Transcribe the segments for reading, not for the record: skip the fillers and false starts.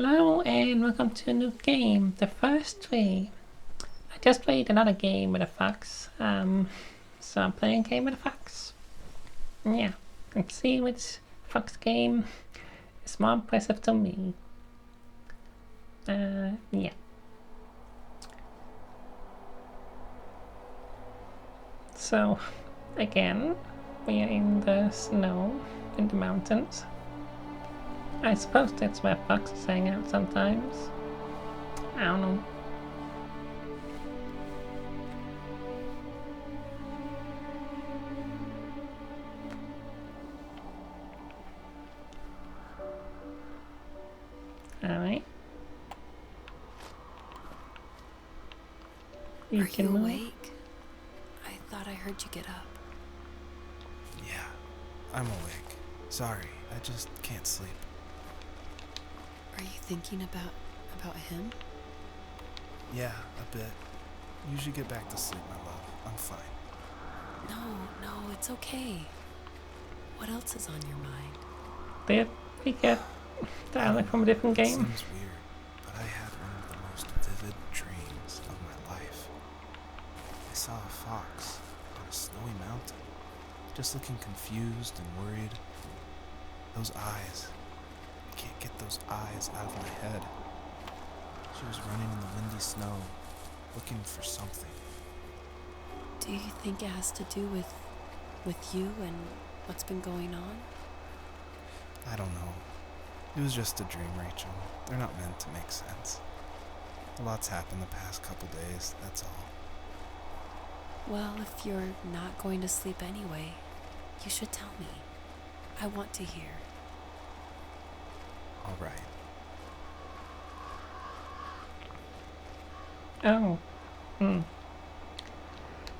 Hello and welcome to a new game, the first tree. I just played another game with a fox, so I'm playing a game with a fox. Yeah, let's see which fox game is more impressive to me. Yeah. So, again, we are in the snow, in the mountains. I suppose that's where foxes hang out sometimes. I don't know. Alright. You Are can you move. awake? I thought I heard you get up. Yeah, I'm awake. Sorry, I just can't sleep. Are you thinking about him? Yeah, a bit. You should get back to sleep, my love. I'm fine. No, it's okay. What else is on your mind? Did we get dialogue from a different It game? seems weird, but I had one of the most vivid dreams of my life. I saw a fox on a snowy mountain, just looking confused and worried. Those eyes. I can't get those eyes out of my head. She was running in the windy snow, looking for something. Do you think it has to do with you and what's been going on? I don't know. It was just a dream, Rachel. They're not meant to make sense. A lot's happened the past couple days, that's all. Well, if you're not going to sleep anyway, you should tell me. I want to hear. All right. Oh.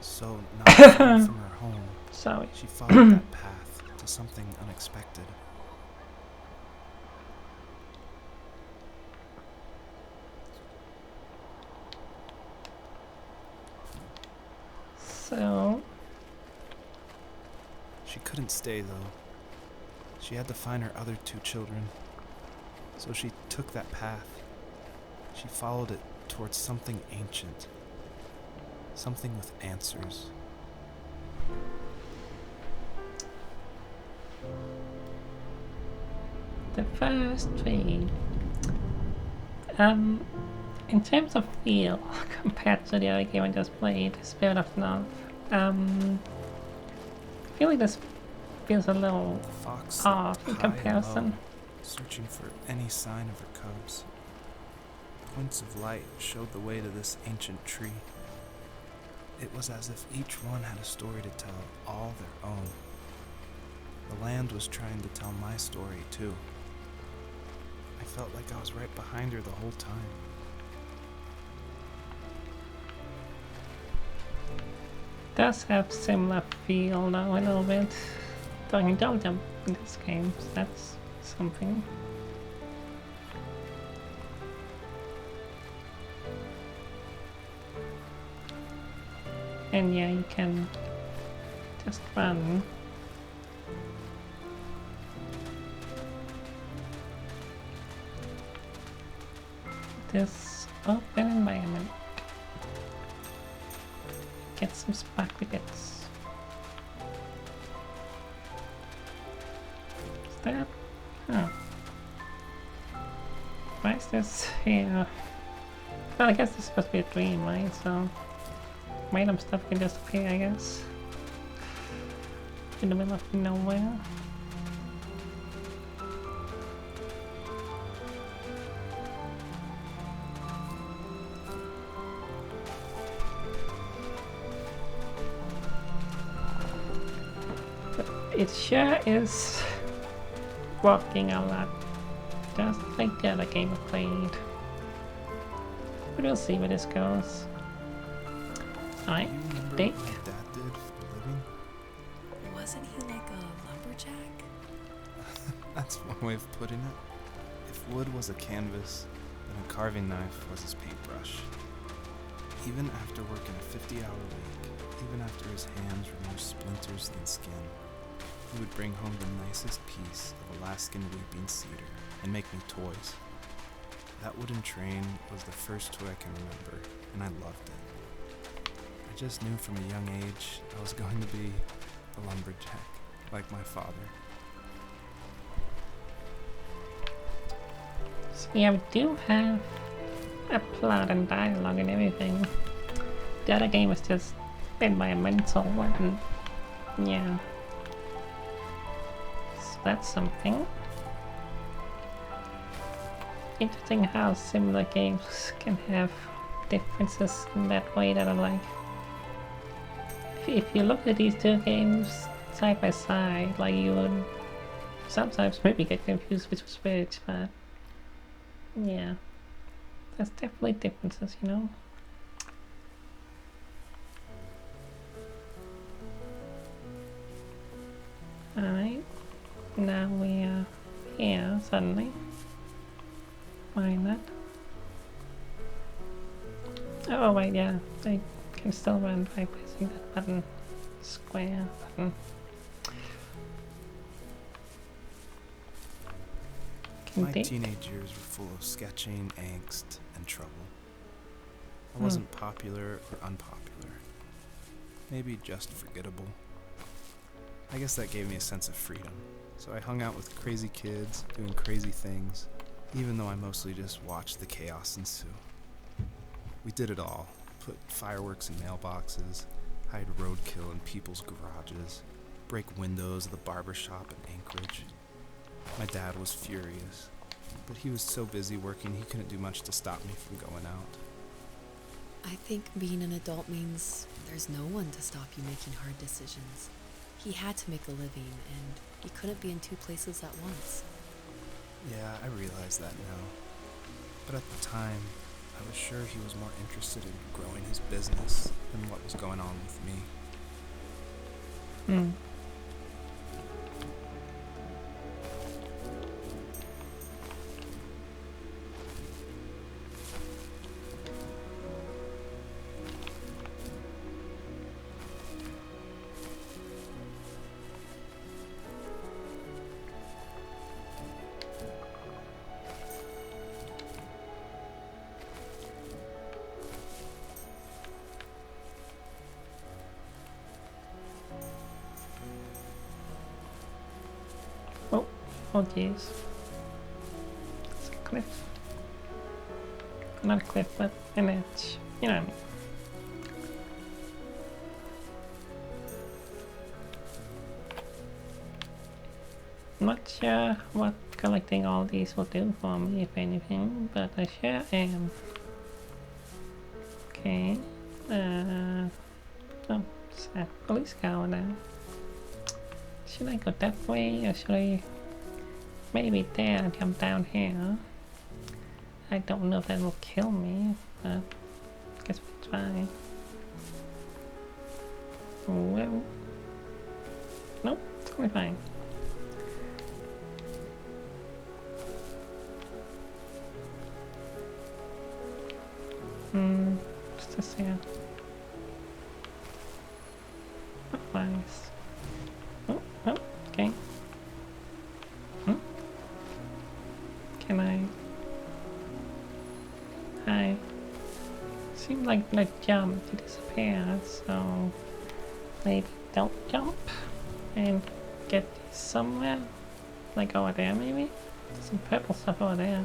So, not far from her home, Sorry. she followed that path to something unexpected. So, She couldn't stay, though. She had to find her other two children. So she took that path. She followed it towards something ancient. Something with answers. the first tree. In terms of feel, compared to the other game I just played, Spirit of North, I feel like this feels a little The fox off looked in high and comparison. low, searching for any sign of her cubs. Points of light showed the way to this ancient tree. It was as if each one had a story to tell, all their own. The land was trying to tell my story, too. I felt like I was right behind her the whole time. Does have similar feel now a little bit. Talking double jump in this game, so that's something. And yeah, you can just run. This open environment. Get some sparkly bits. Is that? Oh. Why is this here? Well, I guess this is supposed to be a dream, right? So random stuff can just appear, I guess. In the middle of nowhere. It sure is walking a lot, just like the other game I played. But we'll see where this goes. Alright, Do you remember think. what my dad did for a living? Wasn't he like a lumberjack? That's one way of putting it. If wood was a canvas, then a carving knife was his paintbrush. Even after working a 50-hour week, even after his hands were more splinters than skin, he would bring home the nicest piece of Alaskan weeping cedar and make me toys. That wooden train was the first toy I can remember, and I loved it. I just knew from a young age I was going to be a lumberjack, like my father. So yeah, we do have a plot and dialogue and everything. The other game is just environmental and yeah. So that's something. Interesting how similar games can have differences in that way that are like... If you look at these two games side by side, like you would sometimes maybe get confused which was which, but yeah. There's definitely differences, you know? Alright, now we are here suddenly. Why not? Oh wait, yeah, I can still run by pressing that button. Square button. My teenage years were full of sketching, angst, and trouble. I wasn't popular or unpopular. Maybe just forgettable. I guess that gave me a sense of freedom. So I hung out with crazy kids, doing crazy things, even though I mostly just watched the chaos ensue. We did it all. Put fireworks in mailboxes, hide roadkill in people's garages, break windows of the barber shop in Anchorage. My dad was furious, but he was so busy working he couldn't do much to stop me from going out. I think being an adult means there's no one to stop you making hard decisions. He had to make a living, and he couldn't be in two places at once. Yeah, I realize that now. But at the time, I was sure he was more interested in growing his business than what was going on with me. Oh jeez. It's a cliff. Not a cliff, but an edge. You know what I mean. Not sure what collecting all these will do for me, if anything, but I sure am. Okay. Oh, it's a police car now. Should I go that way, or should I maybe there and jump down here? I don't know if that will kill me, but I guess we'll try. Well, nope, totally fine. What's this here? Oh, nice. Oh, okay. Can I? Hi. Seems like when I jump, it disappears, so maybe don't jump and get these somewhere. Like over there, maybe? There's some purple stuff over there.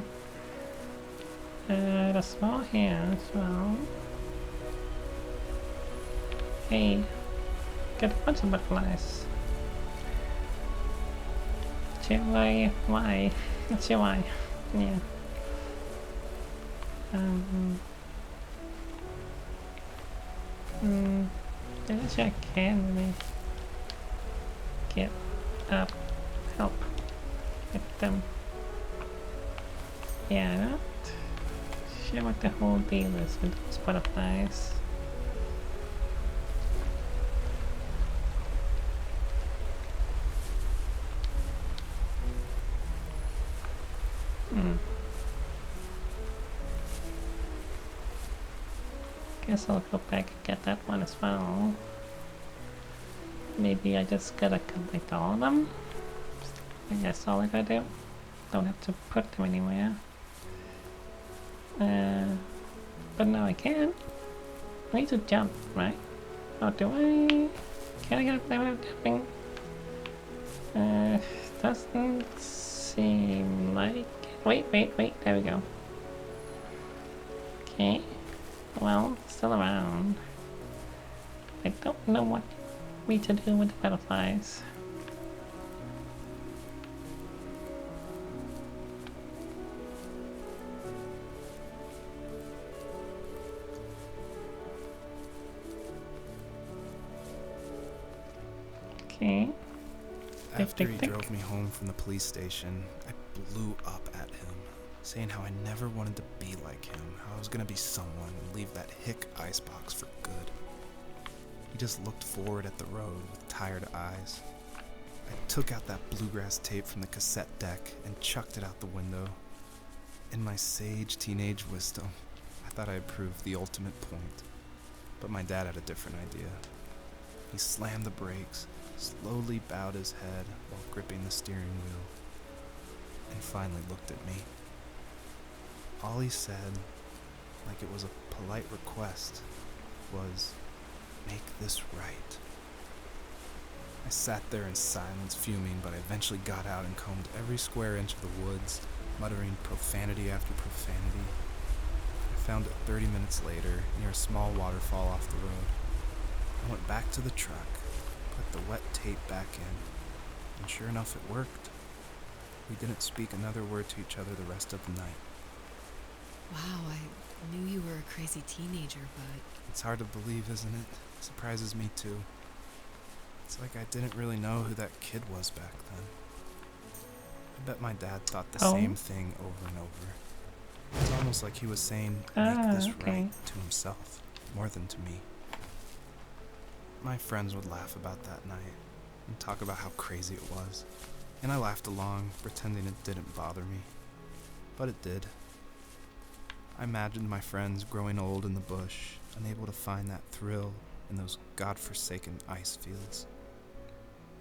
The small here as well. Hey, get a bunch of butterflies. Why? Not sure why. Yeah. I'm sure I can really get up, help get them. Yeah, I'm not sure what the whole deal is with those butterflies. Guess I'll go back and get that one as well. Maybe I just gotta collect all of them. I guess all I gotta do. Don't have to put them anywhere. But no, I can't. I need to jump, right? Oh, do I? Can I get up there without jumping? Doesn't seem like it. Wait, there we go. Okay. Well, still around. I don't know what we to do with the butterflies. Okay. After he drove me home from the police station, I blew up at him, saying how I never wanted to be like him, how I was gonna be someone and leave that hick icebox for good. He just looked forward at the road with tired eyes. I took out that bluegrass tape from the cassette deck and chucked it out the window. In my sage teenage wisdom, I thought I had proved the ultimate point. But my dad had a different idea. He slammed the brakes, slowly bowed his head while gripping the steering wheel, and finally looked at me. All he said, like it was a polite request, was, "Make this right." I sat there in silence, fuming, but I eventually got out and combed every square inch of the woods, muttering profanity after profanity. I found it 30 minutes later, near a small waterfall off the road. I went back to the truck, put the wet tape back in, and sure enough it worked. We didn't speak another word to each other the rest of the night. Wow, I knew you were a crazy teenager, but... It's hard to believe, isn't it? It surprises me too. It's like I didn't really know who that kid was back then. I bet my dad thought the same thing over and over. It was almost like he was saying, "Make this right," to himself, more than to me. My friends would laugh about that night and talk about how crazy it was, and I laughed along, pretending it didn't bother me. But it did. I imagined my friends growing old in the bush, unable to find that thrill in those godforsaken ice fields.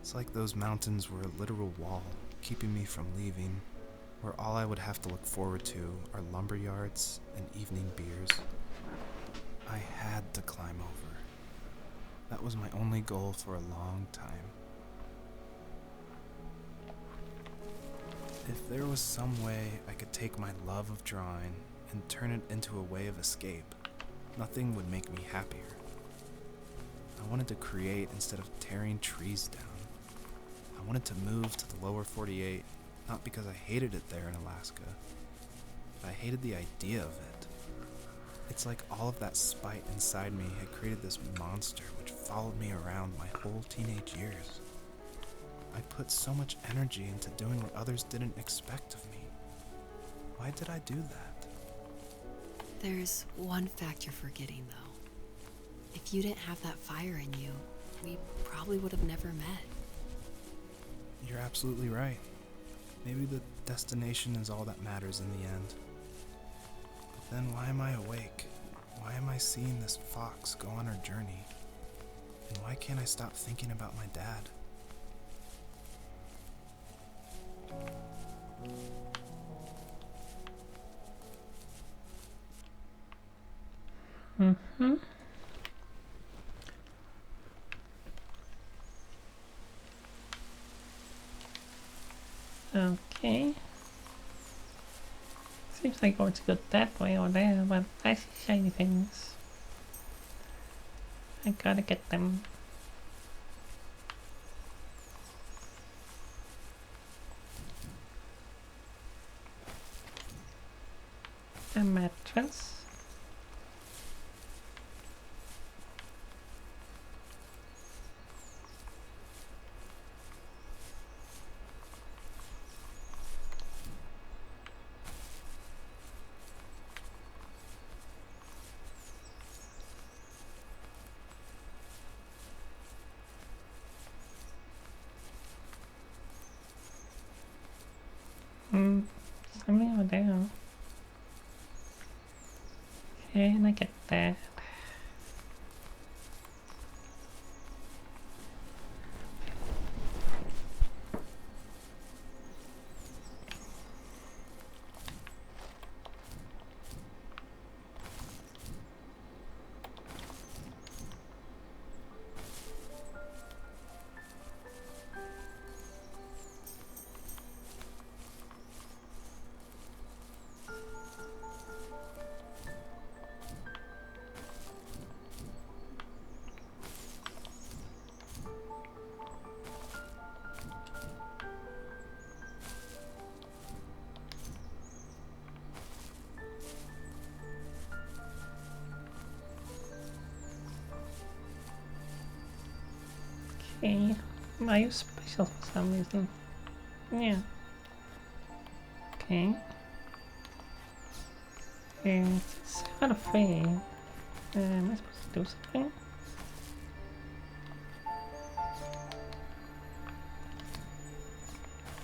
It's like those mountains were a literal wall, keeping me from leaving, where all I would have to look forward to are lumber yards and evening beers. I had to climb over. That was my only goal for a long time. If there was some way I could take my love of drawing and turn it into a way of escape, nothing would make me happier. I wanted to create instead of tearing trees down. I wanted to move to the lower 48, not because I hated it there in Alaska, but I hated the idea of it. It's like all of that spite inside me had created this monster which followed me around my whole teenage years. I put so much energy into doing what others didn't expect of me. Why did I do that? There's one fact you're forgetting, though. If you didn't have that fire in you, we probably would have never met. You're absolutely right. Maybe the destination is all that matters in the end. But then why am I awake? Why am I seeing this fox go on her journey? And why can't I stop thinking about my dad? Mm-hmm. Okay. Seems like it's good that way or there, but I see shiny things. I gotta get them. A mattress. Something over there. Okay, and I get that. Okay. Are you special for some reason? Yeah. Okay. And it's kind of free. Am I supposed to do something?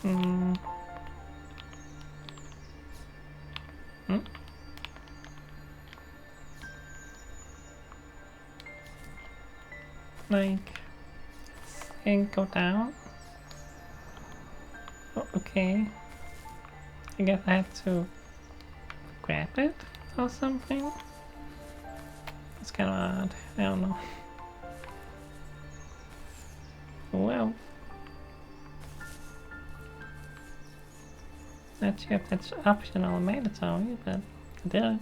Hmm. Hmm? Like, and go down? Oh, okay. I guess I have to grab it or something? It's kind of odd. I don't know. Well. Not sure if that's optional or mandatory, but I did it.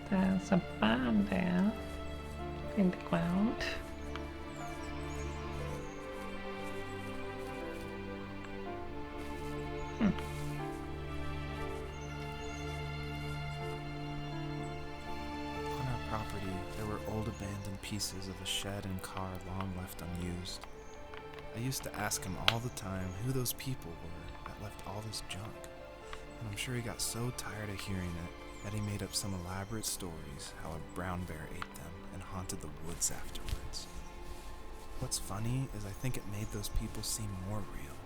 There's a barn there in the ground. On our property, there were old abandoned pieces of a shed and car long left unused. I used to ask him all the time who those people were that left all this junk, and I'm sure he got so tired of hearing it that he made up some elaborate stories how a brown bear ate them and haunted the woods afterwards. What's funny is I think it made those people seem more real.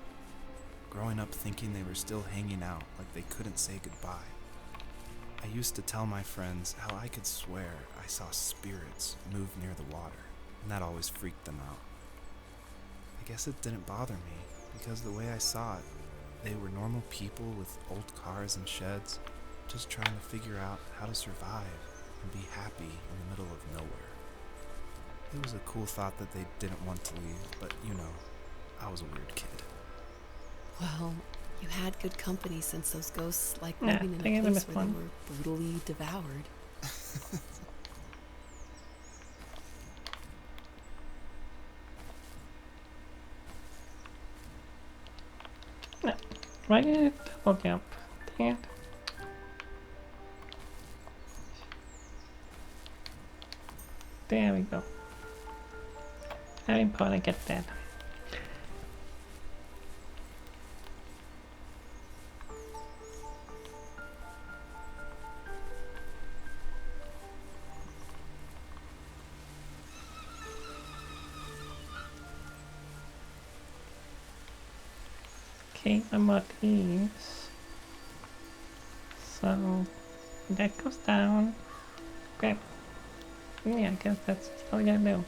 Growing up thinking they were still hanging out like they couldn't say goodbye. I used to tell my friends how I could swear I saw spirits move near the water, and that always freaked them out. I guess it didn't bother me, because the way I saw it, they were normal people with old cars and sheds, just trying to figure out how to survive and be happy in the middle of nowhere. It was a cool thought that they didn't want to leave, but you know, I was a weird kid. Well, you had good company since those ghosts like Yeah, living in they a gave them place a where they fun. were brutally devoured. No. Why did it double jump? Dang it. There we go. How important to get that. Okay, one more of these. So that goes down. Okay. Yeah, I guess that's all I gotta do.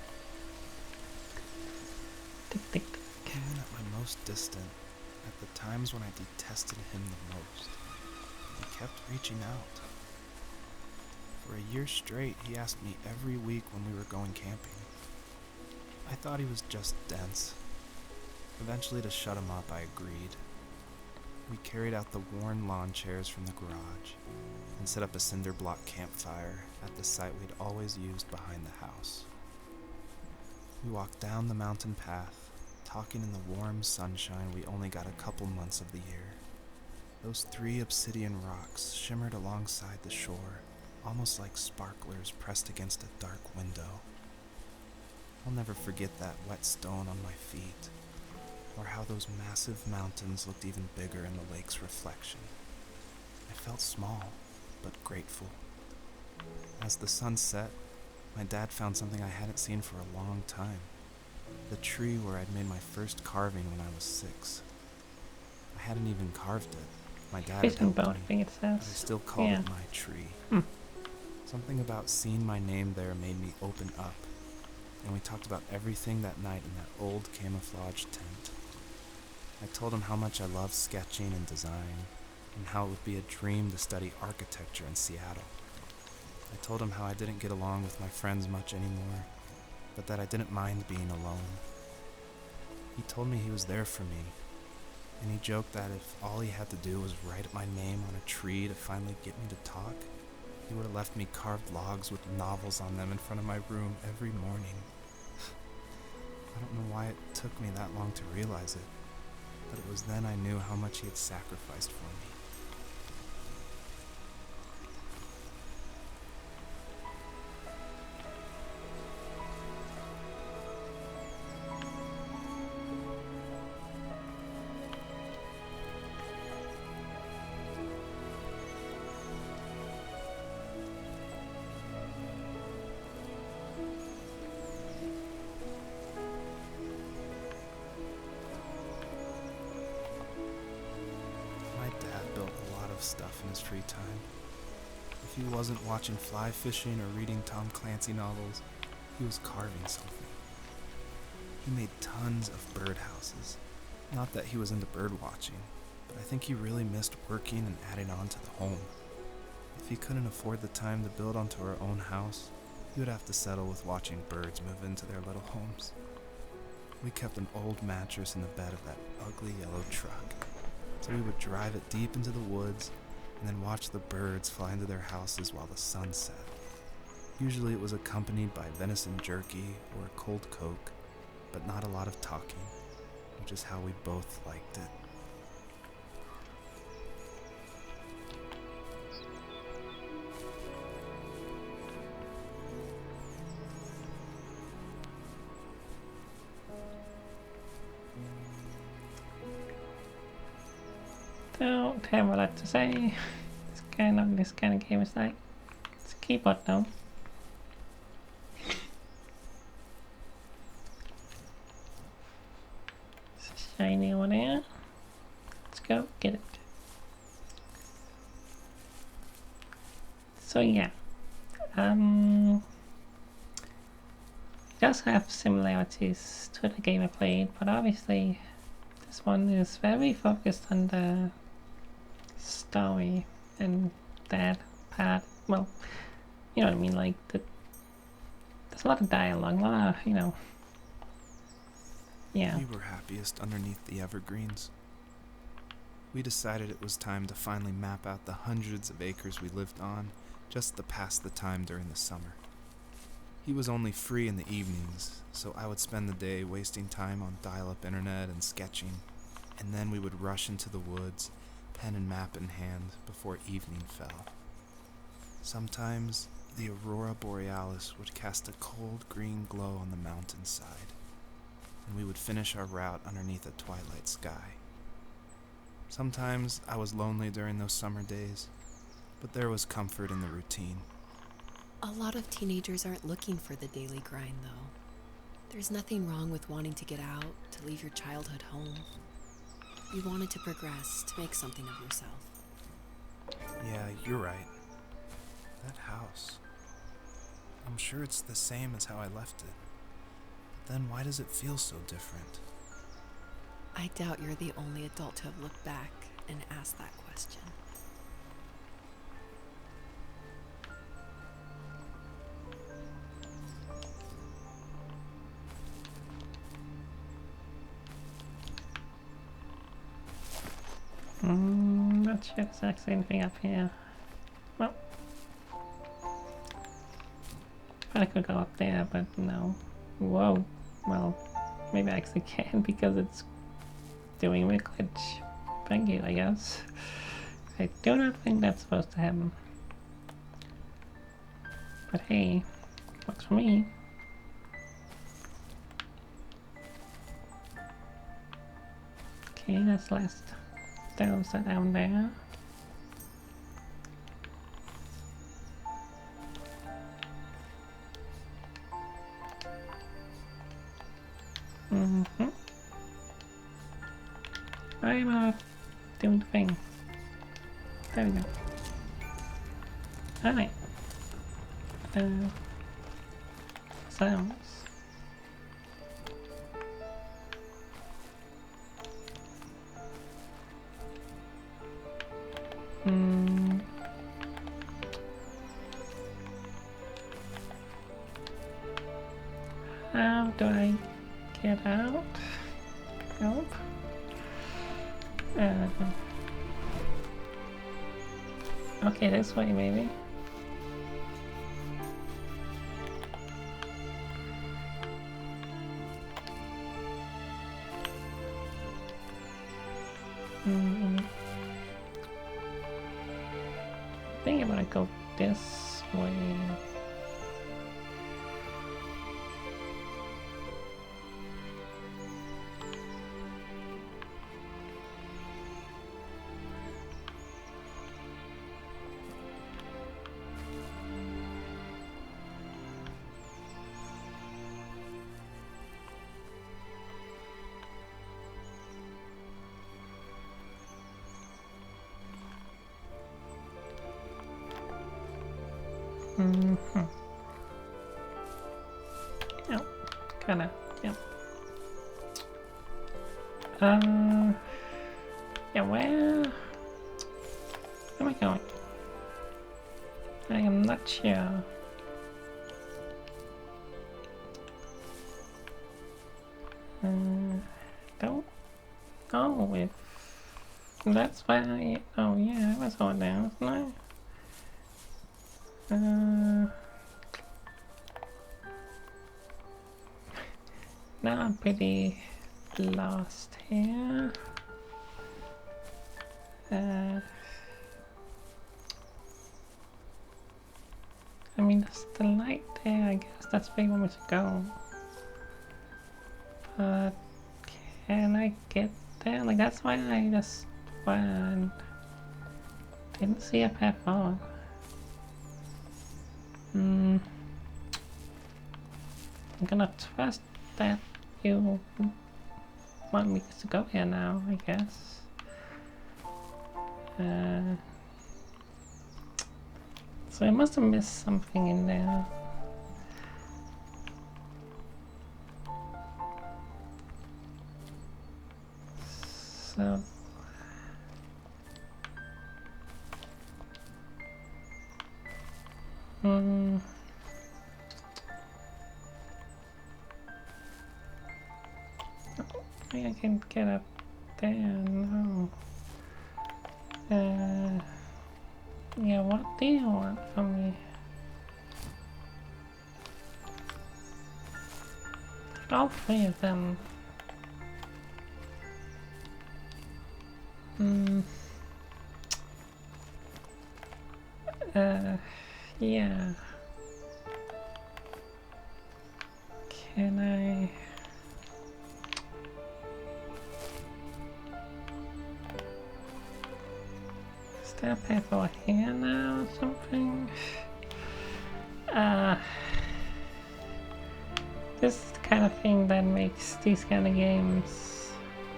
Tick, tick, tick. Even at my most distant, at the times when I detested him the most, he kept reaching out. For a year straight, he asked me every week when we were going camping. I thought he was just dense. Eventually, to shut him up, I agreed. We carried out the worn lawn chairs from the garage and set up a cinder block campfire at the site we'd always used behind the house. We walked down the mountain path, talking in the warm sunshine we only got a couple months of the year. Those 3 obsidian rocks shimmered alongside the shore, almost like sparklers pressed against a dark window. I'll never forget that wet stone on my feet, or how those massive mountains looked even bigger in the lake's reflection. I felt small, but grateful. As the sun set, my dad found something I hadn't seen for a long time. The tree where I'd made my first carving when I was 6. I hadn't even carved it. My dad had Fishing helped boat, I me, think it but I says. still called Yeah. it my tree. Hmm. Something about seeing my name there made me open up, and we talked about everything that night in that old camouflage tent. I told him how much I loved sketching and design, and how it would be a dream to study architecture in Seattle. I told him how I didn't get along with my friends much anymore, but that I didn't mind being alone. He told me he was there for me, and he joked that if all he had to do was write my name on a tree to finally get me to talk, He would have left me carved logs with novels on them in front of my room every morning. I don't know why it took me that long to realize it, but it was then I knew how much he had sacrificed for me. My dad built a lot of stuff in his free time. If he wasn't watching fly fishing or reading Tom Clancy novels, he was carving something. He made tons of birdhouses. Not that he was into bird watching, but I think he really missed working and adding on to the home. If he couldn't afford the time to build onto our own house, he would have to settle with watching birds move into their little homes. We kept an old mattress in the bed of that ugly yellow truck, so we would drive it deep into the woods and then watch the birds fly into their houses while the sun set. Usually it was accompanied by venison jerky or a cold Coke, but not a lot of talking, which is how we both liked it. Don't have a lot to say. This kind of game is like, it's a keyboard though. It's a shiny one here. Let's go get it. So yeah, it does have similarities to the game I played, but obviously this one is very focused on the story and that part. Well, you know what I mean, like there's a lot of dialogue, a lot of, yeah. We were happiest underneath the evergreens. We decided it was time to finally map out the hundreds of acres we lived on just to pass the time during the summer. He was only free in the evenings, so I would spend the day wasting time on dial-up internet and sketching, and then we would rush into the woods, pen and map in hand, before evening fell. Sometimes the aurora borealis would cast a cold green glow on the mountainside, and we would finish our route underneath a twilight sky. Sometimes I was lonely during those summer days, but there was comfort in the routine. A lot of teenagers aren't looking for the daily grind, though. There's nothing wrong with wanting to get out, to leave your childhood home. You wanted to progress, to make something of yourself. Yeah, you're right. That house. I'm sure it's the same as how I left it. But then why does it feel so different? I doubt you're the only adult to have looked back and asked that question. Not sure there's actually anything up here. Well, I could go up there, but no. Whoa. Well, maybe I actually can because it's doing a glitch. Thank you, I guess. I do not think that's supposed to happen. But hey, works for me. Okay, that's last. Those are down there. I'm doing the thing. There we go. Alright. Sounds. How do I get out? Help. Okay, this way maybe. I think I'm gonna go this way. Oh, kinda, yeah. Yeah, where am I going? I am not sure. Don't know if that's why I, oh yeah, I was on there, wasn't I? Now I'm pretty lost here. I mean, there's the light there, I guess that's where you want me to go. But can I get there? Like, that's why I just went. Didn't see a path forward. I'm gonna trust that you want me to go here now, I guess. So I must have missed something in there. So I can get up there, no. Yeah, what do you want from me? All three of them. Yeah. Can I... Is there a path over here now or something? This is the kind of thing that makes these kind of games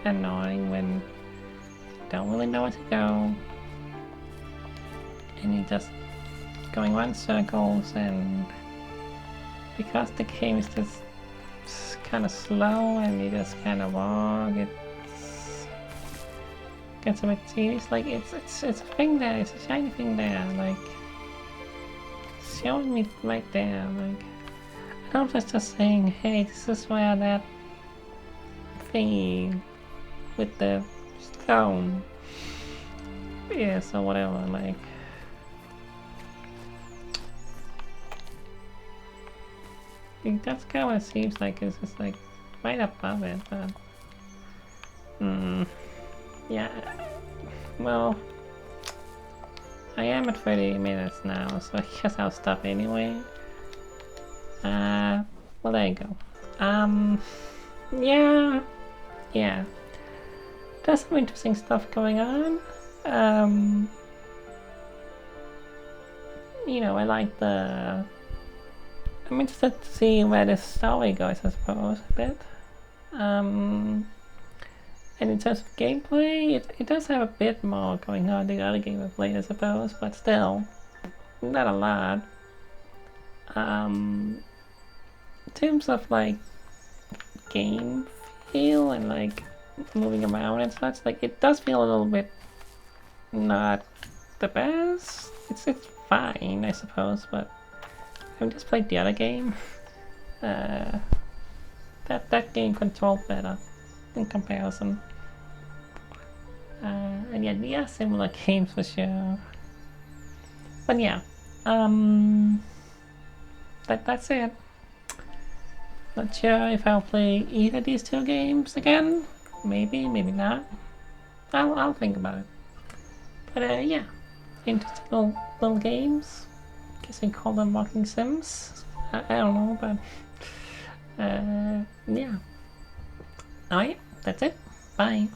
annoying when you don't really know where to go and you're just going around circles, and because the game is just kind of slow and you just kind of walk, it gets a bit tedious. Like it's a thing there, it's a shiny thing there, like it's showing me right there, like I don't just saying, hey, this is where that thingy with the stone is or whatever, like that's kind of what it seems like. It's just like right above it, but yeah, well, I am at 30 minutes now, so I guess I'll stop anyway. Well, there you go. Yeah, there's some interesting stuff going on. You know, I like the... I'm interested to see where this story goes, I suppose, a bit. And in terms of gameplay, it does have a bit more going on than the other game I played, I suppose, but still, not a lot. In terms of like game feel and like moving around and such, like it does feel a little bit not the best. It's fine, I suppose, but I've just played the other game. That game controlled better in comparison. And yeah, they are similar games for sure. But yeah, that's it. Not sure if I'll play either of these two games again. Maybe, maybe not. I'll think about it. But yeah, interesting little games. Guess we call them walking sims. I don't know, but yeah. Alright, that's it. Bye.